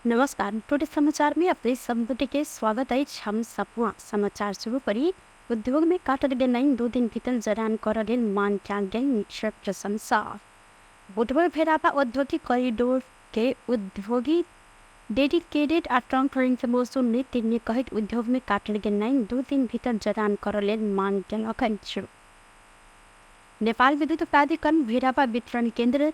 नमस्कार। टुडे समाचार में अपने सभी के स्वागत है। हम सपना समाचार शुरू करी। उद्योग में काटल गेल लाइन 2 दिन भीतर जरान कर लेल मांग कयल गेल निक्षेप प्रशंसा। बुधवार भेरापा औद्योगिक कॉरिडोर के उद्योगी डेडिकेटेड आ ट्रंक ट्रेन मौसम ने तिनले कहित उद्योग में काटल गेल लाइन 2 दिन भीतर जरान कर लेल मांग कयल अछि। नेपाल विद्युत प्राधिकरण भेरापा वितरण केंद्र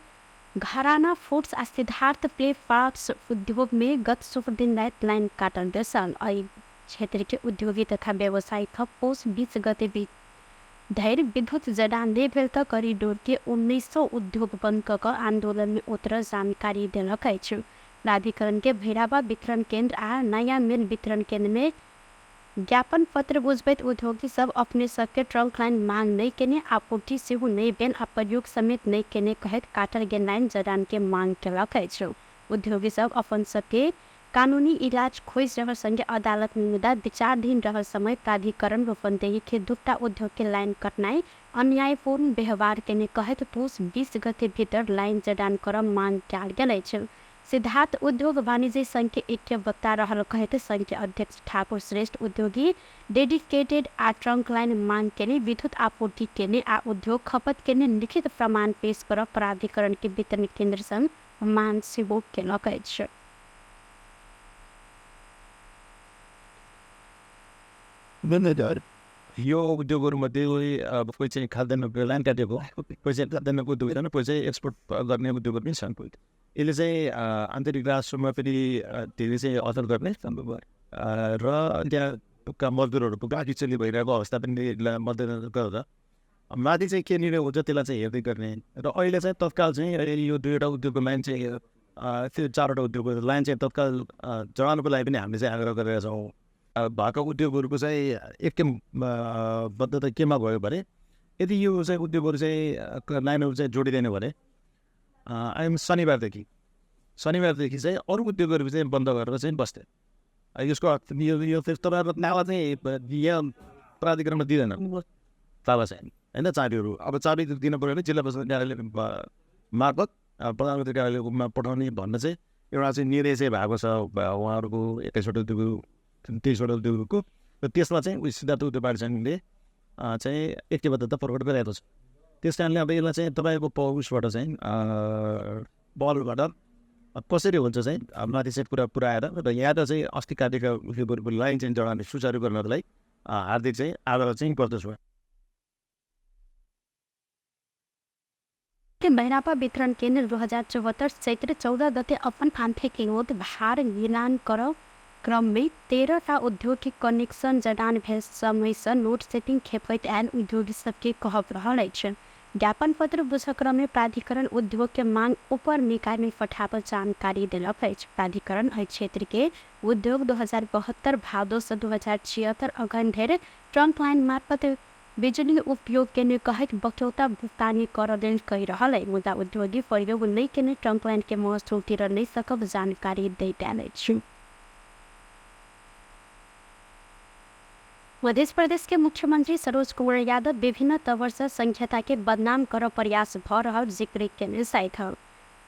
घराना फूड्स आ सिद्धार्थ प्ले पार्क्स उद्योग में गत शुभ दिन रात लाइन काटल गेल छल। एहि क्षेत्र के उद्योगी तथा व्यवसायी थप पौष 20 गते धैर्य विद्युत जड़ान ले भेल त कॉरिडोर के 1900 उद्योग बंद क आंदोलन में उतर जानकारी देलक अछि। प्राधिकरण के भेराबा वितरण केंद्र आ नया मिल वितरण केंद्र में ज्ञापन पत्र बुझबैत उद्योगी सब अपने सबके ट्रंक लाइन मांग नहीं केने आपूर्ति सेहो नहीं भेल आ प्रयोग समेत नहीं केने कहत काटल गेल लाइन जड़ान के मांग केलक अछि। उद्योगी सब अपन सबके कानूनी इलाज खोज रहल संगे अदालत में मुद्दा विचाराधीन रहल समय प्राधिकरण रूपंदेही के दूटा उद्योग के लाइन कटनाई अन्यायपूर्ण व्यवहार केने कहत पूस 20 गते भीतर लाइन जड़ान कर मांग कयल गेल अछि। सिद्धार्थ उद्योग वाणिज्य संघ के एक वक्ता रहल कहते संघ के अध्यक्ष ठाकुर श्रेष्ठ उद्योगी डेडिकेटेड आ ट्रंक लाइन मांग केने विद्युत आपूर्ति केने आ उद्योग खपत केने लिखित प्रमाण पेश कर प्राधिकरण के वितरण केंद्र संग मान सेहो केलक अछि। यो उद्योगहरूमध्ये कोही चाहिँ खाद्यान्न लाइन काटेको, कोही चाहिँ खाद्यान्नको उद्योग होइन, कोही चाहिँ एक्सपोर्ट गर्ने उद्योगहरू पनि छन्। यसले चाहिँ आन्तरिक राष्ट्रमा पनि धेरै चाहिँ असर गर्ने सम्भव र त्यहाँका मजदुरहरूको गाडी भइरहेको अवस्था पनि मध्यनजर गरेर माथि चाहिँ के निर्णय हुन्छ त्यसलाई चाहिँ हेर्दै गर्ने र अहिले चाहिँ तत्काल चाहिँ यो 2वटा उद्योगको लाइन चाहिँ त्यो 4वटा उद्योगको लाइन चाहिँ तत्काल जडानको लागि पनि हामीले चाहिँ आग्रह गरेका छौँ। भएको उद्योगहरूको चाहिँ एकबद्धता केमा भयो भने यदि यो चाहिँ उद्योगहरू चाहिँ लाइनहरू चाहिँ जोडिँदैन भने शनिबारदेखि चाहिँ अरू उद्योगहरू चाहिँ बन्द गरेर चाहिँ बस्थे। यसको यो तपाईँहरूको नावा चाहिँ यहाँ प्राधिकरणमा दिँदैन ताला चाहिँ होइन। चाबीहरू अब चाबी दिनु पऱ्यो भने जिल्ला प्रशासन कार्यालय मार्फत प्रधानमन्त्री कार्यालयमा पठाउने भन्न चाहिँ एउटा चाहिँ निर्णय चाहिँ भएको छ उहाँहरूको 21वटा उद्योग 23वटा उद्योगको र त्यसमा चाहिँ सिद्धार्थ उद्योग पार्टीसँगले चाहिँ एकबद्धता प्रकट गरिरहेको छ। त्यस कारणले अब यसलाई चाहिँ तपाईँको पहुँचबाट चाहिँ बलबाट कसरी हुन्छ चाहिँ माथि चाहिँ पुरा पुऱ्याएर र यहाँ त चाहिँ अस्ति काटेका उद्योगहरूको लाइन चाहिँ जडान सुचारू गर्नलाई हार्दिक चाहिँ आग्रह चाहिँ गर्दछु। महिनापा वितरण केंद्र 2074 चैत्र 14 गते अपन फांथे के विरोध भार गिलान कर क्रम में 13टा औद्योगिक कनेक्शन जडान भेल समय से लोड सेटिंग खेपैत आयल उद्योगी सबके कहब रहल अछि। ज्ञापन पत्र बुझ क्रम में प्राधिकरण उद्योग के मांग ऊपर निकाय में पठावल जानकारी दिलक अछि। प्राधिकरण एहि क्षेत्र के उद्योग 2072 भादो से 2076 अगन धरि ट्रंक लाइन मार्फत बिजली उपयोग केने कहत बचौता भुगतानी कर देल कहि रहल है। मुदा उद्योगी प्रयोग नहीं केने ट्रंक लाइन के महसूल तिर नहीं सकब जानकारी दैत आयल अछि। मध्य प्रदेश के मुख्यमंत्री सरोज कुमार यादव विभिन्न तवर से संघीयता के बदनाम कर प्रयास भ रहल जिक्र केने साथ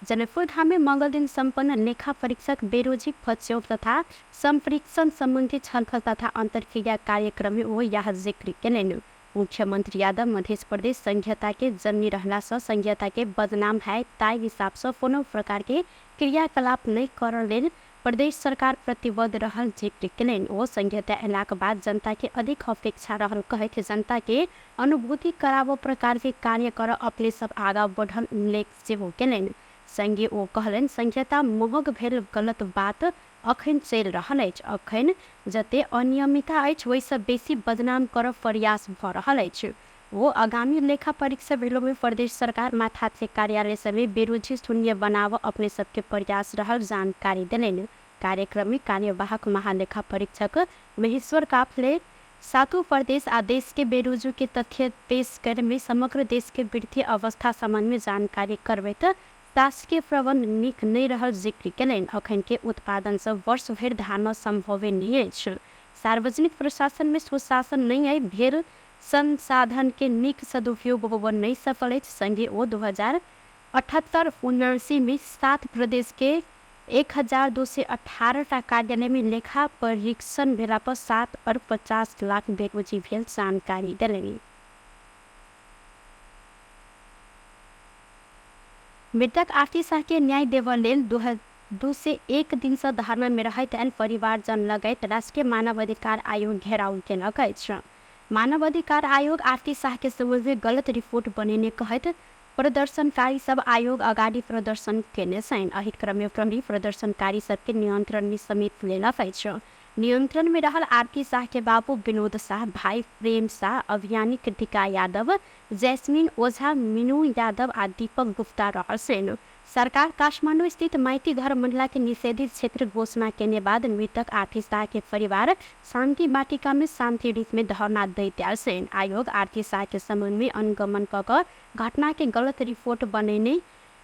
जनकपुर धाम में मंगल दिन संपन्न लेखा परीक्षक बेरोजी फच्यौ तथा संप्रेक्षण संबंधी छलफल तथा अंतर्क्रिया कार्यक्रम में वो यह जिक्र केने। मुख्यमंत्री यादव मध्य प्रदेश संघीयता के जन्मी रहला से संघीयता के बदनाम है ताई हिसाब से कोनो प्रकार के क्रियाकलाप नहीं कर लेल प्रदेश सरकार प्रतिबद्ध रहल जिक्र केलनि। ओ संघीयता अयलाक बाद जनता के अधिक अपेक्षा रहल कहैत जनता के अनुभूति कराबो प्रकार के कार्य कर अपने सब आगा बढ़ल उल्लेख सेहो केलनि। संगे ओ कहलनि संघीयता महग भेल गलत बात अखन चलि रहल अछि। अखन जते अनियमितता अछि वैसे बेसी बदनाम कर प्रयास भ रहल अछि। वो आगामी लेखा परीक्षा भेलो में प्रदेश सरकार माथा से कार्यालय समेत बेरोजी शून्य बनाव अपने सबके प्रयास रहल जानकारी दिलनि। कार्यक्रम में कार्यवाहक महालेखा परीक्षक महेश्वर काफले सातों प्रदेश आ देश के बेरोजगारी के तथ्य पेश कर में समग्र देश के वृद्धि अवस्था संबंध में जानकारी करबैत शासकीय प्रबंध नीक नहीं रहल जिक्र केलनि। अखन के उत्पादन से वर्ष भर धान संभव नहीं अछि। सार्वजनिक प्रशासन में सुशासन नहीं है भेल संसाधन के नीक सदुपयोग होब नहीं सफल अछि। संगे ओ 2078-79 में 7 प्रदेश के 1218 कार्यालय में लेखा परीक्षण भेला पर 7 अरब 50 लाख बेरोजी भेल जानकारी दिलनि। मृतक आरती शाह के न्याय देवा लेल 201 दिन से धरना में रहैत एन परिवारजन लगायत राष्ट्रीय मानवाधिकार आयोग घेराव केलक अछि। मानवाधिकार आयोग आरती शाह के संबंध में गलत रिपोर्ट बनेने कहैत प्रदर्शनकारी सब आयोग अगाडि प्रदर्शन केने छन्। एहि क्रम में प्रहरी प्रदर्शनकारी सबके नियंत्रण में समेत लेलक अछि। नियंत्रण में रहल आरती शाह के बाबू विनोद शाह, भाई प्रेम शाह, अभियानी कृतिका यादव, जैस्मिन ओझा, मीनू यादव आ दीपक गुप्ता रहल छन्। सरकार काठमांडू स्थित माइती घर मंडला के निषेधित क्षेत्र घोषणा केने बाद मृतक आरती शाह के परिवार शांति वाटिका में शांति रीत में धरना दैत आयल छन्। आयोग आरती शाह के संबंध में अनुगमन क घटना के गलत रिपोर्ट बनेने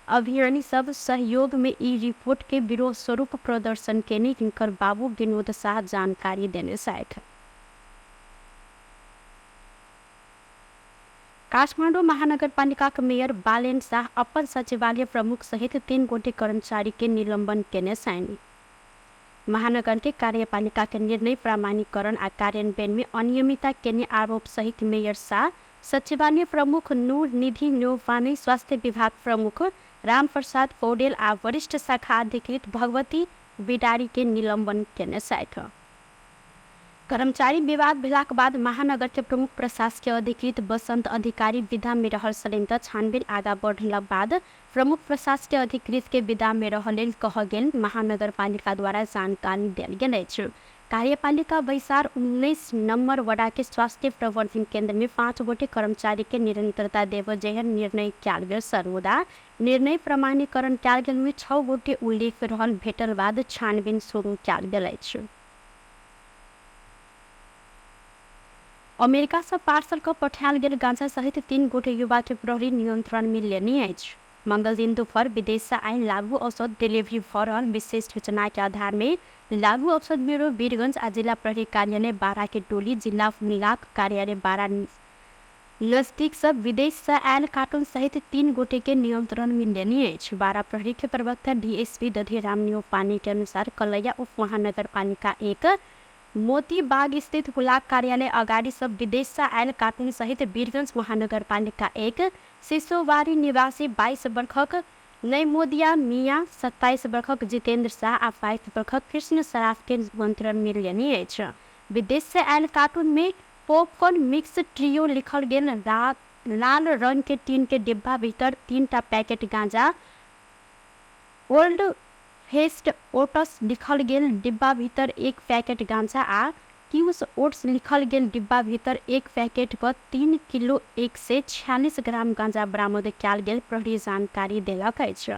अभियानी सब सहयोग में ई रिपोर्ट के विरोध स्वरूप प्रदर्शन केने हिनकर बाबू विनोद शाह जानकारी देने छथि। काठमाडौँ महानगरपालिका के मेयर बालेन शाह अपन सचिवालय प्रमुख सहित 3 गोटे कर्मचारी के निलंबन केने छन्। महानगर के कार्यपालिका के निर्णय प्रमाणीकरण आ कार्यान्वयन में अनियमितता केने आरोप सहित मेयर शाह, सचिवालय प्रमुख नूर निधि न्यौपाने, स्वास्थ्य विभाग प्रमुख राम प्रसाद पौडेल आ वरिष्ठ शाखा अधिकृत भगवती बिडारी के निलंबन केने छथि। कर्मचारी विवाद भेलाक बाद महानगर के प्रमुख प्रशासकीय अधिकृत बसंत अधिकारी विदा में रहल छलनि त छानबीन आगा बढ़ला बाद प्रमुख प्रशासकीय अधिकृत के विदा में रहल कह गेल महानगरपालिका द्वारा जानकारी देल गेल अछि। कार्यपालिका बैसार 19 नंबर वडा के स्वास्थ्य प्रवर्धन केंद्र में 5 गोटे कर्मचारी के निरंतरता देव जेहन निर्णय कयल गेल। सर्वोदा निर्णय प्रमाणीकरण कयल गेल में 6 गोटे उल्लेख रहल भेटल बाद छानबीन शुरू कयल गेल अछि। अमेरिका से पार्सल क पठायल गेल गांजा सहित 3 गोटे युवा के प्रहरी नियंत्रण में लेने अछि। मंगल दिन दोपहर विदेश से आयल लागू औषध डिलीवरी भऽ रहल विशेष सूचना के आधार में लागू औषध ब्यूरो वीरगंज आ जिला प्रहरी कार्यालय बारा के टोली जिला मिलाप कार्यालय बारा नजदीक सब विदेश से आयल कार्टून सहित 3 गोटे के नियंत्रण में लेने अछि। बारा प्रहरी के प्रवक्ता डीएसपी दधीराम न्यौपाने के अनुसार कलैया उप महानगर पालिका 1 मोती बाग स्थित हुलाक कार्यालय अगाडि सब विदेश से आयल कार्टून सहित वीरगंज महानगर पालिका 1 सिसोवारी निवासी 22 वर्षक नैमोदिया मिया, 27 वर्षक जितेंद्र शाह आ 22 वर्षक कृष्ण सराफ के नियंत्रण में लेने अछि। विदेश से आयल कार्टून में पॉपकॉर्न मिक्स ट्रियो लिखल गेल लाल रंग के टीन के डिब्बा भीतर 3टा पैकेट गांजा, ओल्ड फेस्ट ओट्स लिखल गेल डिब्बा भीतर 1 पैकेट गांजा आ क्यूस ओट्स लिखल गेल डिब्बा भीतर 1 पैकेट पर 3 किलो 146 ग्राम गांजा बरामद कयल गेल प्रहरी जानकारी देलक अछि।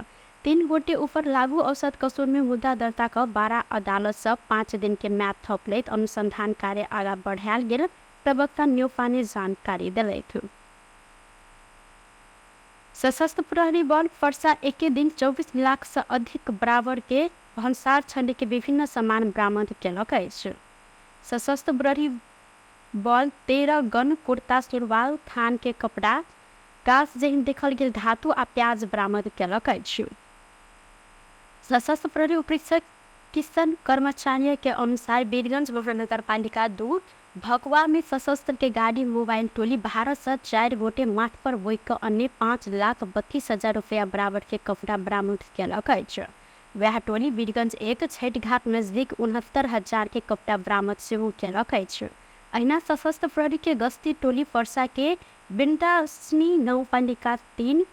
3 गोटे ऊपर लागू औषध कसूर में मुद्दा दर्ता क बारा अदालत सब 5 दिन के म्याद थप लैत अनुसंधान कार्य आगा बढ़ायल गेल प्रवक्ता न्यौपाने जानकारी देलथि। सशस्त्र प्रहरी बल वर्षा एके दिन 24 लाख से अधिक बराबर के भंसार छंद के विभिन्न सामान बरामद केलक अछि। सशस्त्र प्रहरी बल 13 गन कुर्ता सुरवाल, थान के कपड़ा, गाछ जेहन देखल गेल धातु आ प्याज बरामद केलक अछि। सशस्त्र प्रहरी उपरीक्षक किशन कर्मचारी के अनुसार वीरगंज महानगर पालिका 2 भकुआ में सशस्त्र के गाड़ी मोबाइल टोली भारत से 4 गोटे माथ पर बोई के अन्य 5,32,000 रुपया बराबर के कपड़ा बरामद केलक अछि। वह टोली वीरगंज 1 छठ घाट नजदीक 69,000 के कपड़ा बरामद सेहो केलक अछि। अहिना सशस्त्र प्रहरी के गश्ती टोली वर्षा के बिंदासनी नौपालिका 3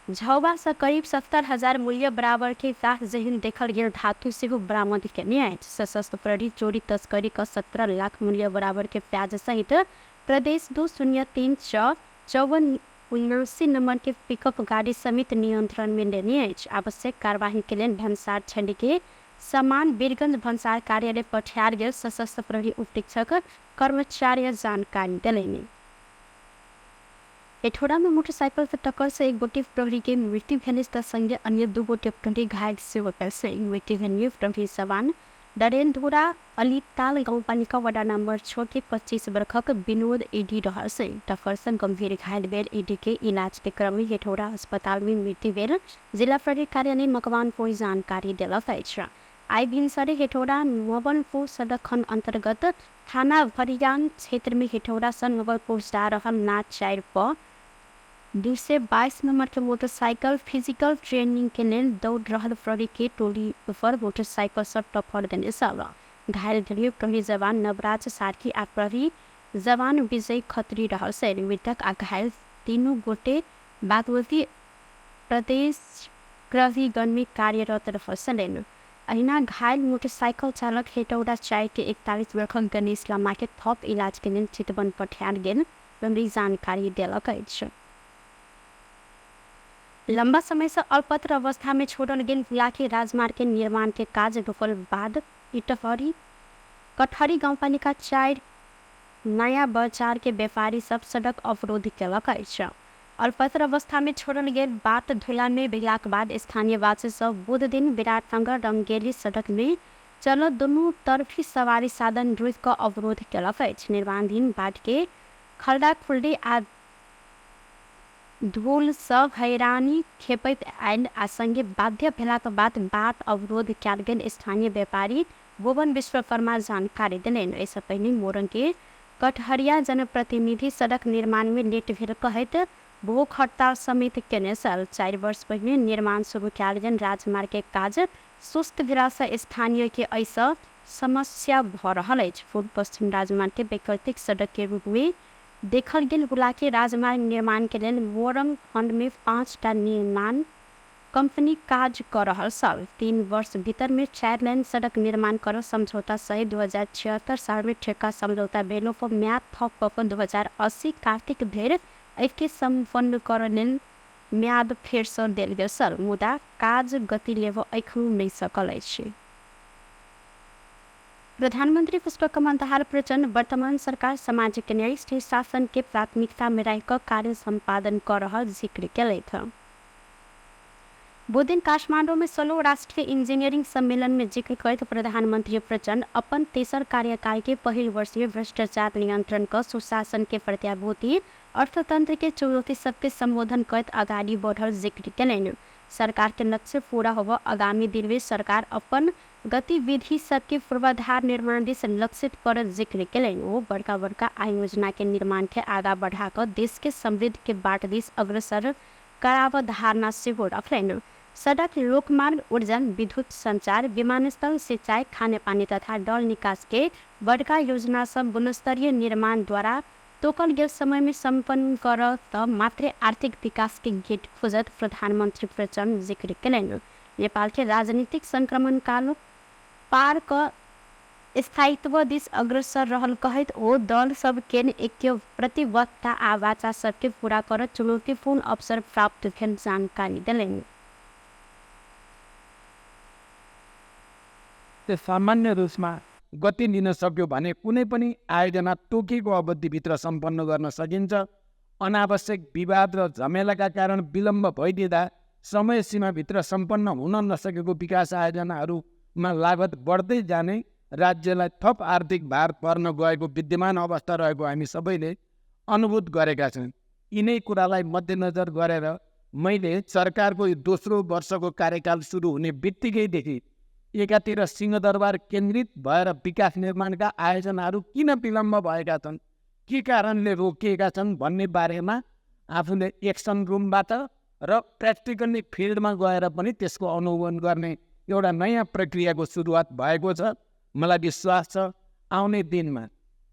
झौवा से करीब 70,000 मूल्य बराबर के गाछ जेहन देखल गेल धातु सेहो बरामद केने अछि। सशस्त्र प्रहरी चोरी तस्करी का 17 लाख मूल्य बराबर के प्याज सहित प्रदेश 203/5479 नंबर के पिकअप गाड़ी समेत नियंत्रण में लेने अछि। आवश्यक कार्यवाही के लिए भंसार छंड के सामान वीरगंज भंसार कार्यालय पठायल गेल सशस्त्र प्रहरी उपरीक्षक कर्मचारी जानकारी देलनि। एठोड़ा में मोटरसाइकिल से टक्कर से 1 गोटे प्रहरी के मृत्यु भेने संगे अन्य 2 गोटे प्रहरी घायल सेहो भेल। मृत्यु भेने प्रहरी जवान डरेनधुरा अलिताल गाउँपालिका वडा नंबर 6 के 25 वर्षक विनोद एडी रहल से टफरसन गंभीर घायल भेल। एडी के इलाज के क्रम में हेठौड़ा अस्पताल में मृत्यु भेल। जिला प्रहरी कार्यालय मकवानपुर जानकारी देलक अछि। आई भिनसरे हेठौड़ा नवलपुर सड़क खंड अंतर्गत थाना भरियान क्षेत्र में हेठौड़ा से नवलपुर जा रहल ना 4 प 222 नंबर के मोटरसाइकिल फिजिकल ट्रेनिंग के लिए दौड़ रहल प्रहरी के टोली पर मोटरसाइकिल से टक्कर देने सल। घायल भेल प्रहरी जवान नवराज सार्की आ प्रहरी जवान विजय खत्री रहल से। मृतक आ घायल तीनों गोटे बागमती प्रदेश गृहगण में कार्यरत रहल से। अहिना घायल मोटरसाइकिल चालक हेटौड़ा 4 के 41 वर्षक गणेश लामा के थप इलाज के लिए चितवन पठायल गेल। प्रहरी जानकारी देलक अछि। लंबा समय से अल्पत्र अवस्था में छोड़ल गेल बुलाकी राजमार्ग के निर्माण के कार्य रोकल बाद इटहरी कटहरी गाउँपालिका 4 नया बाजार के व्यापारी सब सड़क अवरोध केलक अछि। अल्पत्र अवस्था में छोड़ल गेल बाट धुला में भेलाक बाद स्थानीय वासी सब बुध दिन विराटनगर रंगेली सड़क में चलत दोनों तरफी सवारी साधन रोक कर अवरोध केलक अछि। निर्माणाधीन बाट के खलड़ा खुलडी आ धूल सब हैरानी खेपैत आयल आ संगे बाध्य भेलाक बाद बाट अवरोध कयल गेल। स्थानीय व्यापारी भुवन विश्वकर्मा जानकारी देलनि। ऐसा पहले मोरंग के कटहरिया जनप्रतिनिधि सड़क निर्माण में लेट भेल कहैत भूख हड़ताल समेत केने सल। 4 वर्ष पहले निर्माण शुरू कयल गेल राजमार्ग के काज सुस्त भेला से स्थानीय के ऐसा समस्या भ रहल अछि। पूर्व पश्चिम राजमार्ग के वैकल्पिक सड़क के रूप में देखल गेल बुलाकी राजमार्ग निर्माण के लिए मोरंग खंड में 5टा निर्माण कंपनी काज कर रहल सब। 3 वर्ष भीतर में 4 लेन सड़क निर्माण कर समझौता सहित 2076 साल में ठेका समझौता भेलो पर म्याद थप क 2080 कार्तिक भेर एके संपन्न कर लेल म्याद फेर से देल गेल सल। मुदा काज गति लेब एखनो नहीं सकल अछि। प्रधानमंत्री पुष्पकमल दाहाल प्रचंड वर्तमान सरकार सामाजिक न्याय शासन के प्राथमिकता में रखकर कार्य संपादन कर रहा जिक्र केलथि। बुध दिन काठमांडू में 16 राष्ट्रीय इंजीनियरिंग सम्मेलन में जिक्र करते प्रधानमंत्री प्रचंड अपन तेसर कार्यकाल के पहिल वर्ष में भ्रष्टाचार नियंत्रण का सुशासन के प्रत्याभूति अर्थतंत्र के चुनौती सबके संबोधन करते आगाड़ी बढ़ल जिक्र केलनि। सरकार के लक्ष्य पूरा होगा आगामी दिन में सरकार अपन गतिविधि सबके पूर्वाधार निर्माण दिश लक्षित कर जिक्र केलनि। वो बड़का बड़का आयोजना के निर्माण के आगा बढ़ाकर देश के समृद्धि के बाट दिश अग्रसर कराव धारणा से रखलनि। सड़क लोकमार्ग ऊर्जा विद्युत संचार विमानस्थल सिंचाई खाने पानी तथा जल निकास के बड़का योजना सब गुणस्तरीय निर्माण द्वारा तोकल गेल समय में संपन्न कर त मात्र आर्थिक विकास के गेट खोजत प्रधानमंत्री प्रचंड जिक्र केलनि। नेपाल के राजनीतिक संक्रमण काल पार क स्थायित्व दिश अग्रसर रहल कहत ओ दल सब के एक प्रतिबद्धता आ वाचा सबके पूरा कर चुनौतीपूर्ण अवसर प्राप्त भेल जानकारी देलनि। सामान्य रूपमा गति दिन सक्यो भने कुनै पनि आयोजना तोकेको अवधिभित्र सम्पन्न गर्न सकिन्छ। अनावश्यक विवाद र झमेलाका कारण विलम्ब भइदिँदा समय सीमाभित्र सम्पन्न हुन नसकेको विकास आयोजनाहरूमा लागत बढ्दै जाने राज्यलाई थप आर्थिक भार पर्न गएको विद्यमान अवस्था रहेको हामी सबैले अनुभूत गरेका छौँ। यिनै कुरालाई मध्यनजर गरेर मैले सरकारको यो दोस्रो वर्षको कार्यकाल सुरु हुने बित्तिकैदेखि एकातिर सिंहदरबार केन्द्रित भएर विकास निर्माणका आयोजनाहरू किन विलम्ब भएका छन्, के कारणले रोकिएका छन् भन्ने बारेमा आफूले एक्सन रुमबाट र प्र्याक्टिकल्ली फिल्डमा गएर पनि त्यसको अनुभव गर्ने एउटा नयाँ प्रक्रियाको सुरुवात भएको छ। मलाई विश्वास छ आउने दिनमा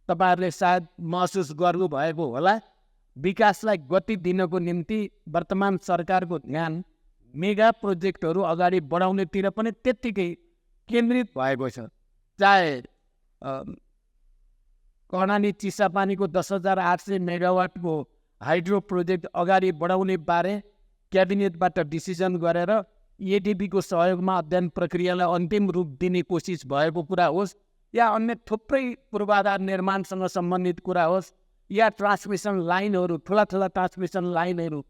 तपाईहरुले सायद महसुस गर्नुभएको होला, विकासलाई गति दिनको निम्ति वर्तमान सरकारको ध्यान मेगा प्रोजेक्टहरू अगाडि बढाउनेतिर पनि त्यत्तिकै केन्द्रित भएको छ। चाहे कर्णाली चिसापानीको 10,800 मेगावाटको हाइड्रो प्रोजेक्ट अगाडि बढाउने बारे क्याबिनेटबाट डिसिजन गरेर एडिबीको सहयोगमा अध्ययन प्रक्रियालाई अन्तिम रूप दिने कोसिस भएको कुरा होस् या अन्य थुप्रै पूर्वाधार निर्माणसँग सम्बन्धित कुरा होस् या ट्रान्समिसन लाइनहरू, ठुला ठुला ट्रान्समिसन लाइनहरू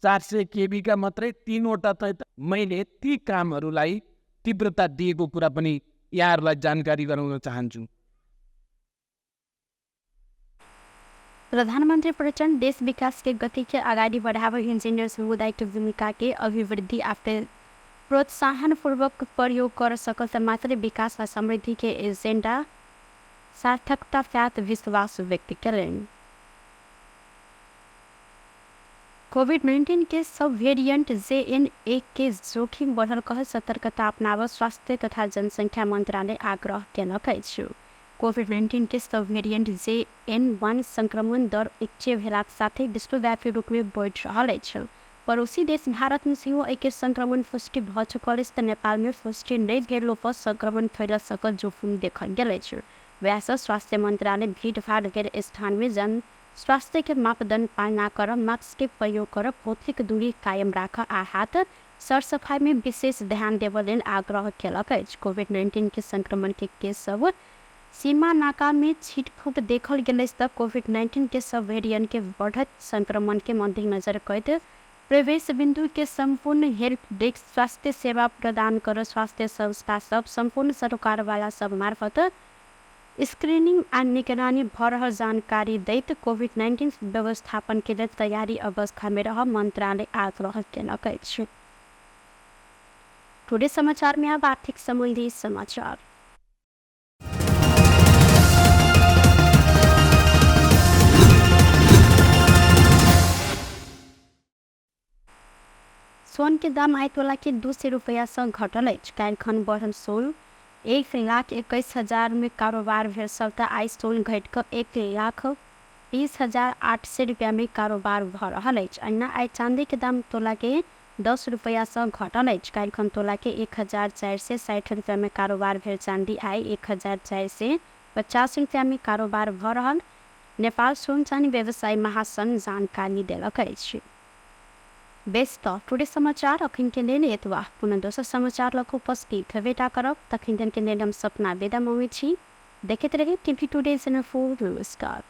400 केबी का मात्रै 3 वटा चाहिँ मैले ती कामहरूलाई तीव्रता दिएको कुरा पनि यहाँहरूलाई जानकारी गराउन चाहन्छु। प्रधानमंत्री प्रचंड देश विकास के गति के आगाड़ी बढ़ावे इंजीनियर समुदाय के भूमिका के अभिवृद्धि आफ्ते प्रोत्साहन पूर्वक प्रयोग कर सकल मात्र विकास और समृद्धि के एजेंडा सार्थकता साथ विश्वास व्यक्त करें। कोविड-19 के सब वेरिएंट JN1 के जोखिम बढ़ल कह सतर्कता अपनाव स्वास्थ्य तथा जनसंख्या मंत्रालय आग्रह केलक अछि। कोविड-19 के सब वेरिएंट JN1 संक्रमण दर उच्च भेलाक साथै विश्वव्यापी रूप में बढ़ि रहल अछि। पड़ोसी देश भारत में सेहो एके संक्रमण पुष्टि भ चुकल अछि तऽ नेपाल में पुष्टि नहि भेला पर संक्रमण फैल सकल जोखिम देखल गेल अछि। वैसे स्वास्थ्य मंत्रालय भीड़-भाड़ के स्थान में जन स्वास्थ्य के मापदंड पालना कर, मास्क के प्रयोग कर, भौतिक दूरी कायम राख आ हाथ सर सफाई में विशेष ध्यान देबऽ लेल आग्रह केलक अछि। कोविड-19 के संक्रमण के केस सब सीमा नाका में छिटपुट देखल गेल तऽ कोविड-19 के सब वेरिएंट के बढ़त संक्रमण के मद्देनजर करैत प्रवेश बिंदु के संपूर्ण हेल्प डेस्क स्वास्थ्य सेवा प्रदान कर स्वास्थ्य संस्था सब संपूर्ण सरकार वाला सब मार्फत स्क्रीनिंग आ निगरानी भ रहल जानकारी दैत कोविड-19 व्यवस्थापन के लिए तैयारी अवस्था में रह मंत्रालय आग्रह केलक अछि। टुडे समाचार में अब आर्थिक संबंधी समाचार। सोन के दाम आइ तोला के 200 रुपया से घटल अछि। काल्हि खन बढ़ल सोन 1,21,000 में कारोबार भेल सबटा आइ सोन घटि कऽ 1,20,800 रुपया में कारोबार भऽ रहल अछि। अहिना आइ चांदी के दाम तोला के 10 रुपया से घटल अछि। काल्हि खन तोला के 1,460 रुपया में कारोबार भेल चांदी आइ 1,450 रुपया में कारोबार भऽ रहल नेपाल सोन चांदी व्यवसायी महासंघ जानकारी देलक अछि। बेस्ट टुडे समाचार अखन के लेल एतबा। पुनः दोसर समाचार लऽ कऽ उपस्थित हेबेटा करब। तखन के लेल हम सपना बेदा मम्मी छी। देखैत रही टीवी टुडे जनकपुर। नमस्कार।